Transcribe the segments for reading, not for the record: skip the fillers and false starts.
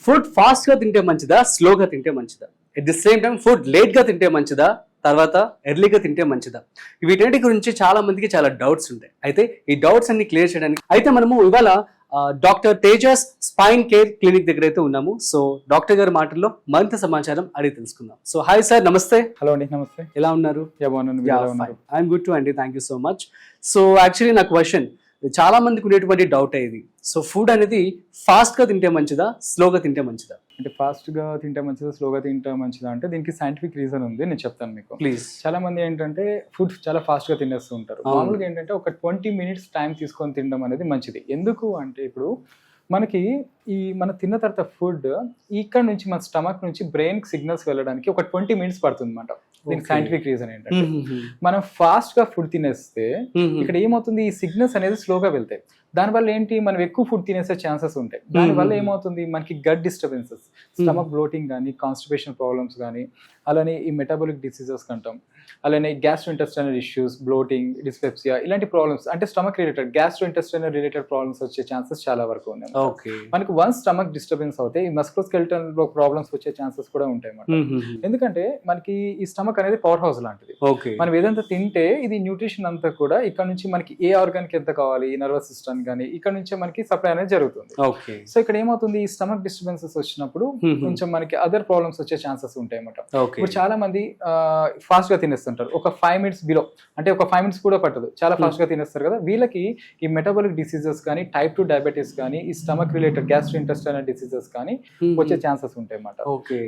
Food fast గా తింటే మంచిదా, స్లోగా తింటే మంచిదా? At the same time food late గా తింటే మంచిదా, తర్వాత ఎర్లీగా తింటే మంచిదా? వీటన్నిటి గురించి చాలా మందికి చాలా డౌట్స్ ఉంటాయి. అయితే ఈ డౌట్స్ అన్ని క్లియర్ చేయడానికి అయితే మనము ఇవాళ doctor Tejas spine care clinic దగ్గర అయితే ఉన్నాము. సో డాక్టర్ గారి మాటల్లో మరింత సమాచారం అడిగి తెలుసుకుందాం. సో హాయ్ సార్, నమస్తే. హలో అండి, నమస్తే. ఎలా ఉన్నారు? ఐఎమ్ గుడ్ టు అండి, thank you so much. So actually నా క్వశ్చన్ చాలా మందికి ఉండేటువంటి డౌట్ ఇది. సో ఫుడ్ అనేది ఫాస్ట్ గా తింటే మంచిదా, స్లోగా తింటే మంచిదా? అంటే ఫాస్ట్ గా తింటే మంచిదా, స్లోగా తింటే మంచిదా అంటే దీనికి సైంటిఫిక్ రీజన్ ఉంది, నేను చెప్తాను మీకు. ప్లీజ్. చాలా మంది ఏంటంటే ఫుడ్ చాలా ఫాస్ట్ గా తినేస్తూ ఉంటారు. మామూలుగా ఏంటంటే ఒక 20 minutes టైం తీసుకొని తినడం అనేది మంచిది. ఎందుకు అంటే ఇప్పుడు మనకి మన తిన్న తర్వాత ఫుడ్ ఇక్కడ నుంచి మన స్టమక్ నుంచి బ్రెయిన్ కి సిగ్నల్స్ వెళ్ళడానికి ఒక 20 minutes పడుతుంది అనమాట. దీనికి సైంటిఫిక్ రీజన్ ఏంటంటే మనం ఫాస్ట్ గా ఫుడ్ తినేస్తే ఇక్కడ ఏమవుతుంది, ఈ సిగ్నల్స్ అనేది స్లోగా వెళ్తాయి. దానివల్ల ఏంటి, మనం ఎక్కువ ఫుడ్ తినేసే ఛాన్సెస్ ఉంటాయి. దానివల్ల ఏమవుతుంది, మనకి గట్ డిస్టర్బెన్సెస్, స్టమక్ బ్లోటింగ్ కానీ, కాన్స్టిపేషన్ ప్రాబ్లమ్స్ కానీ, అలానే ఈ మెటాబాలిక్ డిసీజెస్ కంటాం, అలానే గ్యాస్ట్రోఇంటెస్టైనల్ ఇష్యూస్, బ్లోటింగ్, డిస్పెప్సియా, ఇలాంటి ప్రాబ్లమ్స్ అంటే stomach related gastrointestinal related problems వచ్చే ఛాన్సెస్ చాలా వరకు ఉన్నాయి. మనకి వన్స్ స్టమక్ డిస్టర్బెన్స్ అవుతే ఈ మస్కులోస్కెలిటల్ లో ప్రాబ్లమ్స్ వచ్చే ఛాన్సెస్ కూడా ఉంటాయి అన్నమాట. ఎందుకంటే మనకి ఈ స్టమక్ అనేది పవర్ హౌస్ లాంటిది. మనం ఏదంతా తింటే ఇది న్యూట్రిషన్ అంతా కూడా ఇక్కడ నుంచి మనకి ఏ ఆర్గాన్ కి ఎంత కావాలి, నర్వస్ సిస్టమ్ కానీ ఇక్కడ నుంచే మనకి సప్లై అనేది జరుగుతుంది. సో ఇక్కడ ఏమవుతుంది, ఈ స్టమక్ డిస్టర్బెన్సెస్ వచ్చినప్పుడు కొంచెం మనకి అదర్ ప్రాబ్లమ్స్ వచ్చే ఛాన్సెస్ ఉంటాయి అన్నమాట. ఇప్పుడు చాలా మంది ఫాస్ట్ గా తినేస్తుంటారు. ఒక 5 minutes బిలో, అంటే ఒక 5 minutes కూడా పట్టదు, చాలా ఫాస్ట్ గా తినేస్తారు కదా. వీళ్ళకి ఈ మెటాబాలిక్ డిసీజెస్ కానీ, టైప్ 2 డయాబెటీస్ కానీ, ఈ స్టమక్ రిలేటెడ్ గ్యాస్ట్రోఇంటెస్టైనల్ డిసీజెస్ కానీ వచ్చే ఛాన్సెస్ ఉంటాయి అన్నమాట.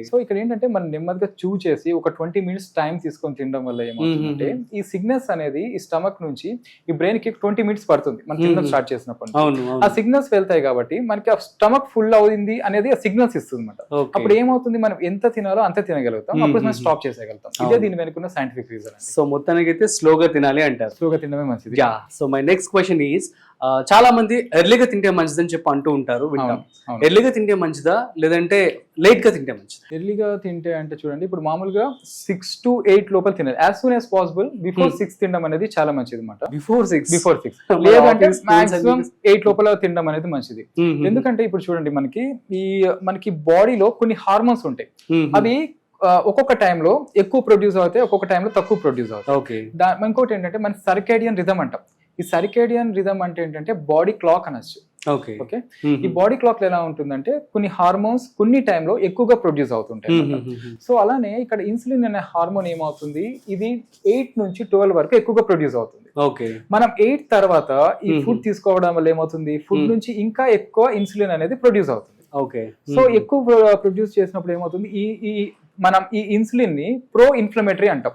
సో ఇక్కడ ఏంటంటే మనం నెమ్మదిగా చూ చేసి ఒక 20 minutes టైం తీసుకొని తినడం వల్ల ఏమవుతుందంటే ఈ సిగ్నల్స్ అనేది ఈ స్టమక్ నుంచి ఈ బ్రెయిన్ కి 20 minutes పడుతుంది మనం తినడం స్టార్ట్ చేసినప్పుడు. ఆ సిగ్నల్స్ వెళ్తాయి కాబట్టి మనకి ఆ స్టమక్ ఫుల్ అవుతుంది అనేది ఆ సిగ్నల్స్ ఇస్తుంది అనమాట. అప్పుడు ఏమవుతుంది, మనం ఎంత తినాలో అంత తినగలుగుతాం, అప్పుడు మనం స్టాప్ చేసేయగలుగుతాం. ఇదే దీని వెనుకున్న సైంటిఫిక్ రీజన్. సో మొత్తానికి అయితే స్లోగా తినాలి అంటారు. స్లోగా తినడమే మంచిది. So my next question is, చాలా మంది ఎర్లీగా తింటే మంచిదని చెప్పి అంటూ ఉంటారు, వింటాం. ఎర్లీగా తింటే మంచిదా, లేదంటే లేట్ గా తింటే మంచిదా? ఎర్లీగా తింటే అంటే చూడండి, ఇప్పుడు మామూలుగా 6 to 8 లోపల తినాలి. As soon as possible before 6 తినడం అనేది చాలా మంచిది అనమాట. బిఫోర్ 6 లేదంటే మాక్సిమం 8 లోపల తినడం అనేది మంచిది. ఎందుకంటే ఇప్పుడు చూడండి, మనకి బాడీలో కొన్ని హార్మోన్స్ ఉంటాయి. అవి ఒక్కొక్క టైంలో ఎక్కువ ప్రొడ్యూస్ అవుతాయి, ఒక్కొక్క టైంలో తక్కువ ప్రొడ్యూస్ అవుతాయి. ఇంకోటి ఏంటంటే మన సర్కేడియన్ రిథమ్ అంటాం. ఈ సర్కేడియన్ రిథమ్ అంటే ఏంటంటే బాడీ క్లాక్ అనొచ్చు. ఓకే, ఈ బాడీ క్లాక్ ఎలా ఉంటుందంటే కొన్ని హార్మోన్స్ కొన్ని టైంలో ఎక్కువగా ప్రొడ్యూస్ అవుతుంటాయి. సో అలానే ఇక్కడ ఇన్సులిన్ అనే హార్మోన్ ఏమవుతుంది, ఇది 8 నుంచి 12 వరకు ఎక్కువగా ప్రొడ్యూస్ అవుతుంది. మనం 8 తర్వాత ఈ ఫుడ్ తీసుకోవడం వల్ల ఏమవుతుంది, ఫుడ్ నుంచి ఇంకా ఎక్కువ ఇన్సులిన్ అనేది ప్రొడ్యూస్ అవుతుంది. సో ఎక్కువ ప్రొడ్యూస్ చేసినప్పుడు ఏమవుతుంది, మనం ఈ ఇన్సులిన్ ని ప్రో ఇన్ఫ్లమేటరీ అంటాం.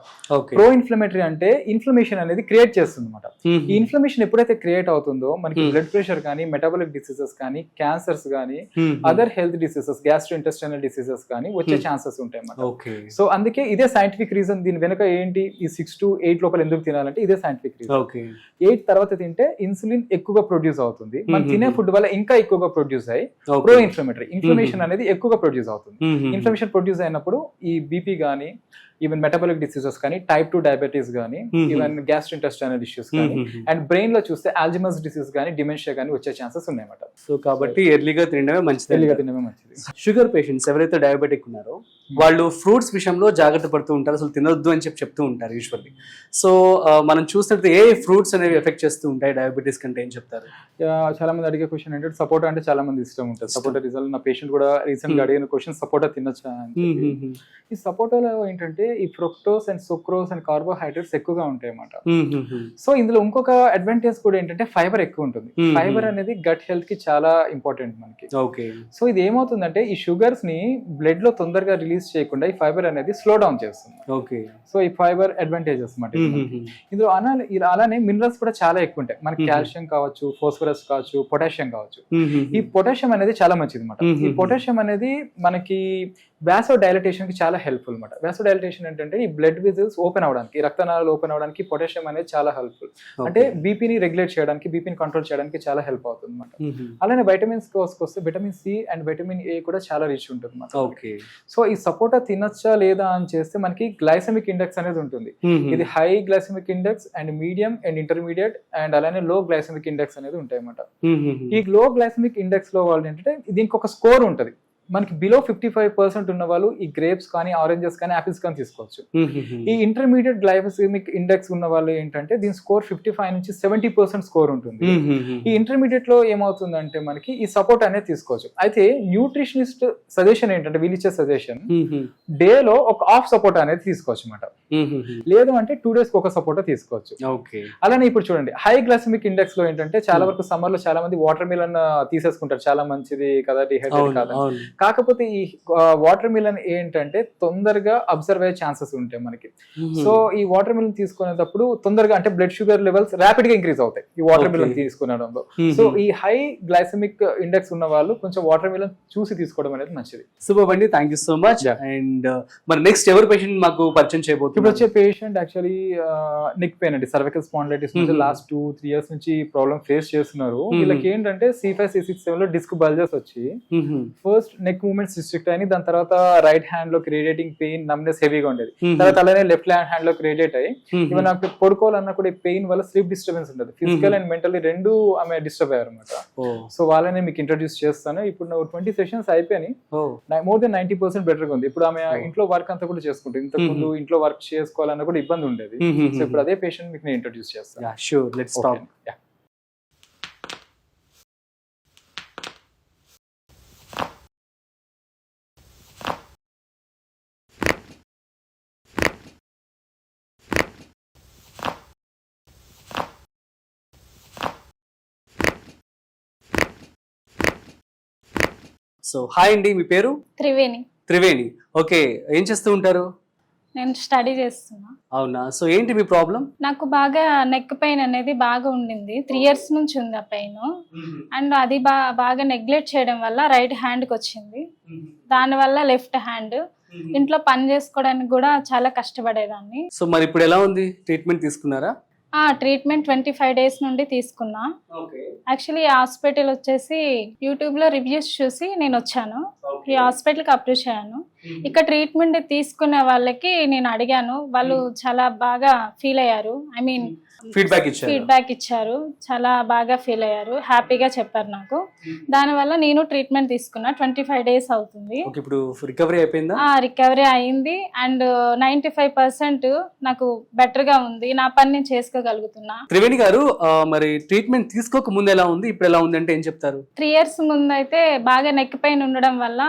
ప్రో ఇన్ఫ్లమేటరీ అంటే ఇన్ఫ్లమేషన్ అనేది క్రియేట్ చేస్తుంది అనమాట. ఈ ఇన్ఫ్లమేషన్ ఎప్పుడైతే క్రియేట్ అవుతుందో మనకి బ్లడ్ ప్రెషర్ కానీ, మెటాబాలిక్ డిసీజెస్ కానీ, క్యాన్సర్స్ కానీ, other health diseases, gastrointestinal diseases కానీ వచ్చే ఛాన్సెస్ ఉంటాయి అన్నమాట. సో అందుకే ఇదే సైంటిఫిక్ రీజన్. దీని వెనక ఏంటి, ఈ 6 to 8 లోపల ఎందుకు తినాలంటే ఇదే సైంటిఫిక్ రీజన్. 8 తర్వాత తింటే ఇన్సులిన్ ఎక్కువగా ప్రొడ్యూస్ అవుతుంది. మనం తినే ఫుడ్ వల్ల ఇంకా ఎక్కువగా ప్రొడ్యూస్ అయ్యి ప్రో ఇన్ఫ్లమేటరీ ఇన్ఫ్లమేషన్ అనేది ఎక్కువగా ప్రొడ్యూస్ అవుతుంది. ఇన్ఫ్లమేషన్ ప్రొడ్యూస్ అయినప్పుడు ఈ బీపీ కానీ, ఈవెన్ మెటాబాలిక్ డిసీజెస్ కానీ, టైప్ 2 డయాబెటీస్ కానీ, ఈవెన్ గ్యాస్ట్రోఇంటెస్టైనల్ ఇష్యూస్ కానీ, అండ్ బ్రెయిన్ లో చూస్తే ఆల్జిమర్స్ డిసీజ్ కానీ, డిమెన్షియా కానీ వచ్చే ఛాన్సెస్ ఉన్నాయన్నమాట. సో కాబట్టి ఎర్లీగా తినడమే మంచిది. షుగర్ పేషెంట్స్ ఎవరైతే డయాబెటిక్ ఉన్నారో వాళ్ళు ఫ్రూట్స్ విషయంలో జాగ్రత్త పడుతూ ఉంటారు, అసలు తినొద్దు అని చెప్తూ ఉంటారు యూజువల్లీ. సో మనం చూసినట్టు ఏ ఫ్రూట్స్ అనేవి ఎఫెక్ట్ చేస్తూ ఉంటాయి డయాబెటీస్ కంటే, ఏం చెప్తారు? చాలా మంది అడిగే క్వశ్చన్ ఏంటంటే సపోటా అంటే చాలా మంది ఇష్టం ఉంటుంది. సపోటా రిజల్ట్ నా పేషెంట్ కూడా రీసెంట్ గా అడిగిన క్వశ్చన్, సపోటా తినొచ్చా? ఈ సపోటాలో ఏంటంటే ఈ fructose and sucrose and carbohydrates ఎక్కువగా ఉంటాయి అన్నమాట. సో ఇందులో ఇంకొక అడ్వాంటేజ్ కూడా ఏంటంటే ఫైబర్ ఎక్కువ ఉంటుంది. ఫైబర్ అనేది గట్ హెల్త్ కి చాలా ఇంపార్టెంట్ మనకి. సో ఇది ఏమవుతుందంటే ఈ షుగర్స్ ని బ్లడ్ లో తొందరగా రిలీజ్ చేయకుండా ఈ ఫైబర్ అనేది స్లో డౌన్ చేస్తుంది. సో ఈ ఫైబర్ అడ్వాంటేజెస్ అన్నమాట. ఇందులో అలానే మినరల్స్ కూడా చాలా ఎక్కువ ఉంటాయి మనకి. కాల్షియం కావచ్చు, ఫాస్ఫరస్ కావచ్చు, పొటాషియం కావచ్చు. ఈ పొటాషియం అనేది చాలా మంచిది అన్నమాట. ఈ పొటాషియం అనేది మనకి వాసో డైలటేషన్ కి చాలా హెల్ప్ఫుల్ అనమాట. వాసో డైలటేషన్ ఏంటంటే ఈ బ్లడ్ వెజల్స్ ఓపెన్ అవడానికి, రక్తనాళాలు ఓపెన్ అవడానికి పొటాషియం అనేది చాలా హెల్ప్ఫుల్. అంటే బీపీని రెగ్యులేట్ చేయడానికి, బీపీని కంట్రోల్ చేయడానికి చాలా హెల్ప్ అవుతుంది అనమాట. అలానే వైటమిన్స్ వస్తే vitamin C and vitamin A కూడా చాలా రిచ్ ఉంటుంది అనమాట. సో ఈ సపోటా తినొచ్చా లేదా అని చేస్తే మనకి గ్లైసెమిక్ ఇండెక్స్ అనేది ఉంటుంది. ఇది high glycaemic index and medium and intermediate and అలానే లో గ్లైసెమిక్ ఇండెక్స్ అనేది ఉంటాయి అన్నమాట. ఈ లో గ్లైసెమిక్ ఇండెక్స్ లో వాళ్ళు ఏంటంటే దీనికి ఒక స్కోర్ ఉంటుంది. మనకి బిలో 55% ఉన్న వాళ్ళు ఈ గ్రేప్స్ కానీ ఆరెంజెస్ కానీ యాపిల్స్ కానీ తీసుకోవచ్చు. ఈ ఇంటర్మీడియట్ గ్లైసెమిక్ ఇండెక్స్ ఉన్న వాళ్ళు ఏంటంటే దీని స్కోర్ 55 నుంచి 70% స్కోర్ ఉంటుంది. ఈ ఇంటర్మీడియట్ లో ఏమవుతుందంటే మనకి ఈ సపోర్ట్ అనేది తీసుకోవచ్చు. అయితే న్యూట్రిషనిస్ట్ సజెషన్ ఏంటంటే వీళ్ళు ఇచ్చే సజెషన్ డే లో ఒక హాఫ్ సపోర్ట్ అనేది తీసుకోవచ్చు అనమాట. లేదు అంటే 2 days ఒక సపోర్ట్ తీసుకోవచ్చు. అలానే ఇప్పుడు చూడండి హై గ్లైసెమిక్ ఇండెక్స్ లో ఏంటంటే చాలా వరకు సమ్మర్ లో చాలా మంది వాటర్ మిలన్ తీసేసుకుంటారు, చాలా మంచిది కదా, డిహైడ్రేట్ కాదు. కాకపోతే ఈ వాటర్ మిలన్ ఏంటంటే తొందరగా అబ్జర్వ్ అయ్యే ఛాన్సెస్ ఉంటాయి మనకి. సో ఈ వాటర్ మిలన్ తీసుకునేటప్పుడు తొందరగా అంటే బ్లడ్ షుగర్ లెవెల్స్ ర్యాపిడ్ గా ఇంక్రీజ్ అవుతాయి ఈ వాటర్ మిలన్ తీసుకునేటప్పుడు. సో ఈ హై గ్లైసెమిక్ ఇండెక్స్ ఉన్న వాళ్ళు కొంచెం వాటర్ మిలన్ చూసి తీసుకోవడం అనేది మంచిది. సూపర్ అండి, thank you so much. And మరి నెక్స్ట్ ఎవరు పేషెంట్ మాకు పరిచయం చేయబోతుంది? ఇప్పుడు వచ్చే పేషెంట్ యాక్చువల్లీ నెక్ పెయిన్ అండి, సర్వికల్ స్పాండిలైటిస్ నుంచి లాస్ట్ 2-3 years నుంచి ప్రాబ్లమ్ ఫేస్ చేస్తున్నారు. వీళ్ళకి ఏంటంటే C5 C6 7 లో డిస్క్ బల్జెస్ వచ్చి ఫస్ట్ నెక్ మూవ్మెంట్స్ రిస్ట్రిక్ట్ అయినాయి. దాని తర్వాత రైట్ హ్యాండ్ లో రేడియేటింగ్ పెయిన్, నమ్నెస్ హెవీగా ఉండేది. తర్వాత అలానే లెఫ్ట్ హ్యాండ్ లో రేడియేట్ అయ్యి ఇవన్న నాకు పడుకోవాలన్నా కూడా ఈ పెయిన్ వల్ల స్లీప్ డిస్టర్బెన్స్ ఉంటుంది. ఫిజికల్ అండ్ మెంటల్లీ రెండు ఆమె డిస్టర్బ్ అయ్యారు అనమాట. సో వాళ్ళని మీకు ఇంట్రడ్యూస్ చేస్తాను. ఇప్పుడు 20 sessions అయిపోయినాయి, మోర్ దెన్ 90% బెటర్ గా ఉంది. ఇప్పుడు ఆమె ఇంట్లో వర్క్ అంతా కూడా చేసుకుంటుంది. ఇంతకు ముందు ఇంట్లో వర్క్ చేసుకోవాలన్నా కూడా ఇబ్బంది ఉండేది. సో ఇప్పుడు అదే పేషెంట్ మీకు నేను ఇంట్రడ్యూస్ చేస్తాను. Sure, let's start. So hi అండి, మీ పేరు? త్రివేణి. ఓకే, ఏం చేస్తూ ఉంటారు? నేను స్టడీ చేస్తున్నా. అవునా, సో ఏంటి మీ ప్రాబ్లం? నాకు బాగా నెక్ పెయిన్ అనేది బాగా ఉండింది, 3 years నుంచి ఉంది ఆ పెయిన్. అండ్ అది బాగా నెగ్లెక్ట్ చేయడం వల్ల రైట్ హ్యాండ్కి వచ్చింది, దానివల్ల లెఫ్ట్ హ్యాండ్. ఇంట్లో పని చేసుకోవడానికి కూడా చాలా కష్టపడేదాన్ని. సో మరి ఇప్పుడు ఎలా ఉంది, ట్రీట్మెంట్ తీసుకున్నారా? ట్రీట్మెంట్ 25 days నుండి తీసుకున్నా. యాక్చువల్లీ ఈ హాస్పిటల్ వచ్చేసి యూట్యూబ్ లో రివ్యూస్ చూసి నేను వచ్చాను, ఈ హాస్పిటల్కి అప్రోచ్ అయ్యాను. ఇక్కడ ట్రీట్మెంట్ తీసుకునే వాళ్ళకి నేను అడిగాను, వాళ్ళు చాలా బాగా ఫీల్ అయ్యారు. ఐ మీన్ ఫీడ్బ్యాక్ ఇచ్చారు, చాలా బాగా ఫీల్ అయ్యారు, హ్యాపీగా చెప్పారు నాకు. దానివల్ల నేను ట్రీట్మెంట్ తీసుకున్నా. 25 days అవుతుంది. రికవరీ అయింది అండ్ 95% నాకు బెటర్ గా ఉంది. నా పని నేను చేసుకోగలుగుతున్నా. త్రివేణి గారు, మరి ట్రీట్మెంట్ తీసుకోక ముందు ఎలా ఉంది, ఇప్పుడు ఎలా ఉంది అంటే ఏం చెప్తారు? 3 years ముందు అయితే బాగా నెక్ పెయిన్ ఉండడం వల్ల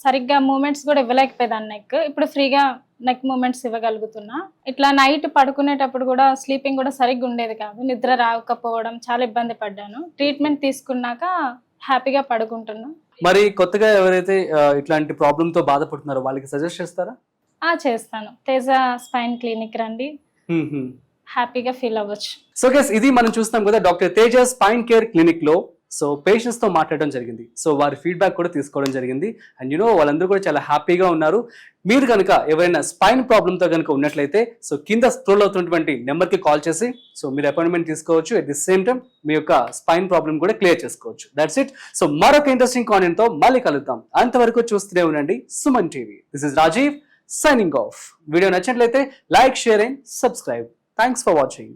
సరిగ్గా మూమెంట్స్ కూడా ఇవ్వలేకపోయేదాన్ని నెక్. ఇప్పుడు ఫ్రీగా నెక్ మూమెంట్స్ ఇవ్వగలుగుతున్నా. ఇట్లా నైట్ పడుకునేటప్పుడు కూడా స్లీపింగ్ కూడా సరిగ్గా ఉండేది కాదు, నిద్ర రాకపోవడం, చాలా ఇబ్బంది పడ్డాను. ట్రీట్మెంట్ తీసుకున్నాక హ్యాపీగా పడుకుంటున్నా. మరి కొత్తగా ఎవరైతే ఇట్లాంటి ప్రాబ్లమ్ తో బాధపడుతున్నారో వాళ్ళకి సజెస్ట్ చేస్తారా? చేస్తాను. తేజ స్పైన్ క్లినిక్ రండి, హ్యాపీగా ఫీల్ అవ్వచ్చు. సో గైస్, ఇది మనం చూస్తాం కదా doctor Teja spine care clinic లో. సో పేషెంట్స్ తో మాట్లాడడం జరిగింది, సో వారి ఫీడ్బ్యాక్ కూడా తీసుకోవడం జరిగింది. అండ్ వాళ్ళందరూ కూడా చాలా హ్యాపీగా ఉన్నారు. మీరు కనుక ఎవరైనా స్పైన్ ప్రాబ్లంతో కనుక ఉన్నట్లయితే సో కింద స్క్రోల్ అవుతున్నటువంటి నెంబర్కి కాల్ చేసి సో మీరు అపాయింట్మెంట్ తీసుకోవచ్చు. అట్ ది సేమ్ టైం మీ యొక్క స్పైన్ ప్రాబ్లం కూడా క్లియర్ చేసుకోవచ్చు. That's it. సో మరొక ఇంట్రెస్టింగ్ కాంటెంట్ తో మళ్ళీ కలుద్దాం. అంతవరకు చూస్తూనే ఉండండి Suman TV. This is Rajiv signing off. Video నచ్చినట్లయితే like, share and subscribe. Thanks for watching.